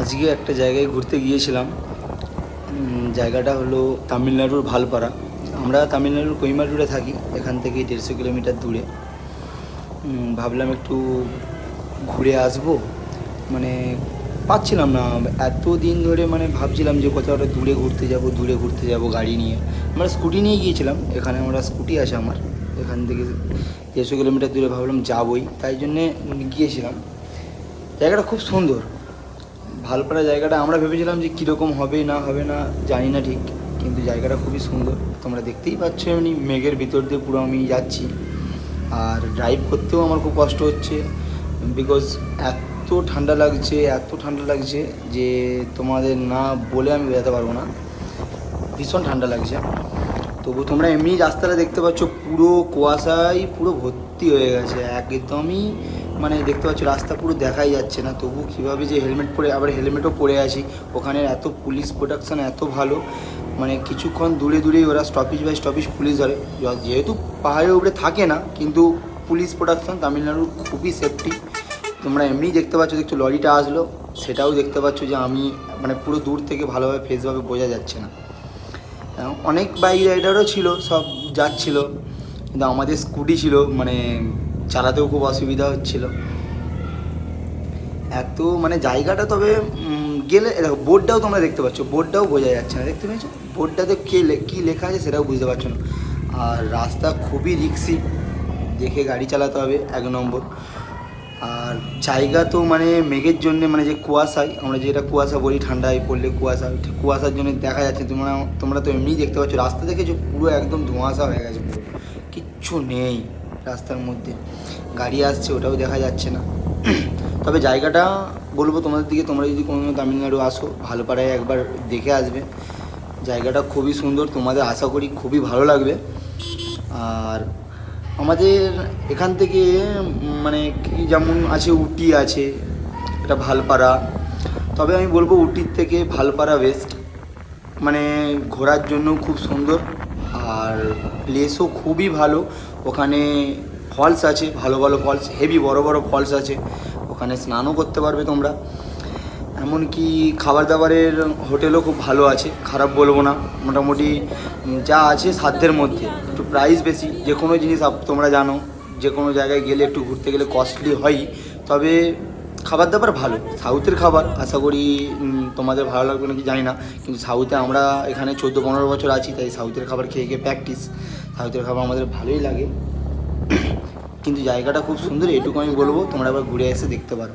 আজকে একটা জায়গায় ঘুরতে গিয়েছিলাম। জায়গাটা হলো তামিলনাড়ুর ভালপাড়া। আমরা তামিলনাড়ুর কোয়েম্বাটুরে থাকি, এখান থেকে 150 কিলোমিটার দূরে। ভাবলাম একটু ঘুরে আসবো, মানে পাচ্ছিলাম না। এত দিন ধরে মানে ভাবছিলাম যে কোথাও একটা দূরে ঘুরতে যাব গাড়ি নিয়ে। আমরা স্কুটি নিয়ে গিয়েছিলাম, এখানে আমরা স্কুটি আছে আমার, এখান থেকে 150 কিলোমিটার দূরে ভাবলাম যাবই, তাই জন্যে গিয়েছিলাম। জায়গাটা খুব সুন্দর, ভালপাড়া জায়গাটা। আমরা ভেবেছিলাম যে কীরকম হবে না হবে না জানি না ঠিক, কিন্তু জায়গাটা খুবই সুন্দর। তোমরা দেখতেই পাচ্ছ, এমনি মেঘের ভিতর দিয়ে পুরো আমি যাচ্ছি। আর ড্রাইভ করতেও আমার খুব কষ্ট হচ্ছে, বিকজ এত ঠান্ডা লাগছে যে তোমাদের না বলে আমি বোঝাতে পারবো না। ভীষণ ঠান্ডা লাগছে। তবু তোমরা এমনি রাস্তাটা দেখতে পাচ্ছ, পুরো কুয়াশায় পুরো ভর্তি হয়ে গেছে একদমই। মানে দেখতে পাচ্ছ রাস্তা পুরো দেখাই যাচ্ছে না। তবু কীভাবে যে হেলমেট পরে, আবার হেলমেটও পরে আছি। ওখানে এত পুলিশ প্রোটেকশন এত ভালো, মানে কিছুক্ষণ দূরেই ওরা স্টপেজ বাই স্টপেজ পুলিশ ধরে। যেহেতু পাহাড়ের উপরে থাকে না, কিন্তু পুলিশ প্রোটেকশন তামিলনাড়ুর খুবই সেফটি। তোমরা এমনি দেখতে দেখছো লরিটা আসলো, সেটাও দেখতে পাচ্ছ যে আমি মানে পুরো দূর থেকে ভালোভাবে ফেসভাবে বোঝা যাচ্ছে না। অনেক বাইক রাইডারও ছিল, সব যাচ্ছিল, কিন্তু আমাদের স্কুটি ছিল, মানে চালাতেও খুব অসুবিধা হচ্ছিল এত। মানে জায়গাটা, তবে গেলে দেখো বোর্ডটাও তোমরা দেখতে পাচ্ছ, বোর্ডটাও বোঝা যাচ্ছে না, দেখতে পেয়েছো বোর্ডটাতে কী লেখা আছে সেটাও বুঝতে পারছো না। আর রাস্তা খুবই রিস্কি, দেখে গাড়ি চালাতে হবে 1 নম্বর। আর জায়গা তো মানে মেঘের জন্যে, মানে যে কুয়াশায়, আমরা যেটা কুয়াশা বলি ঠান্ডায় পড়লে কুয়াশার জন্য দেখা যাচ্ছে। তোমরা তো এমনিই দেখতে পাচ্ছ, রাস্তা দেখেছো পুরো একদম ধোঁয়াশা হয়ে গেছে, পুরো কিচ্ছু নেই রাস্তার মধ্যে। গাড়ি আসছে ওটাও দেখা যাচ্ছে না। তবে জায়গাটা বলবো তোমাদের দিকে, তোমরা যদি কোনো তামিলনাড়ু আসো, ভালপাড়ায় একবার দেখে আসবে। জায়গাটা খুবই সুন্দর, তোমাদের আশা করি খুবই ভালো লাগবে। আর আমাদের এখান থেকে মানে কি যেমন আছে, উটি আছে, এটা ভালপাড়া। তবে আমি বলবো উটির থেকে ভালপাড়া বেস্ট, মানে ঘোরার জন্য খুব সুন্দর। আর প্লেসও খুবই ভালো, ওখানে ফলস আছে, ভালো ফলস, হেভি বড় ফলস আছে, ওখানে স্নানও করতে পারবে তোমরা। এমনকি খাবার দাবারের হোটেলও খুব ভালো আছে, খারাপ বলবো না। মোটামুটি যা আছে সাধ্যের মধ্যে, একটু প্রাইস বেশি। যে কোনো জিনিস তোমরা জানো, যে কোনো জায়গায় গেলে একটু ঘুরতে গেলে কস্টলি হয়ই, তবে খাবার দাবার ভালো। সাউথের খাবার আশা করি তোমাদের ভালো লাগবে নাকি জানি না, কিন্তু সাউথে আমরা এখানে 14-15 বছর আছি, তাই সাউথের খাবার খেয়ে প্র্যাকটিস। সাউথের খাবার আমাদের ভালোই লাগে, কিন্তু জায়গাটা খুব সুন্দর, এটুকু আমি বলবো। তোমরা একবার ঘুরে এসে দেখতে পারো।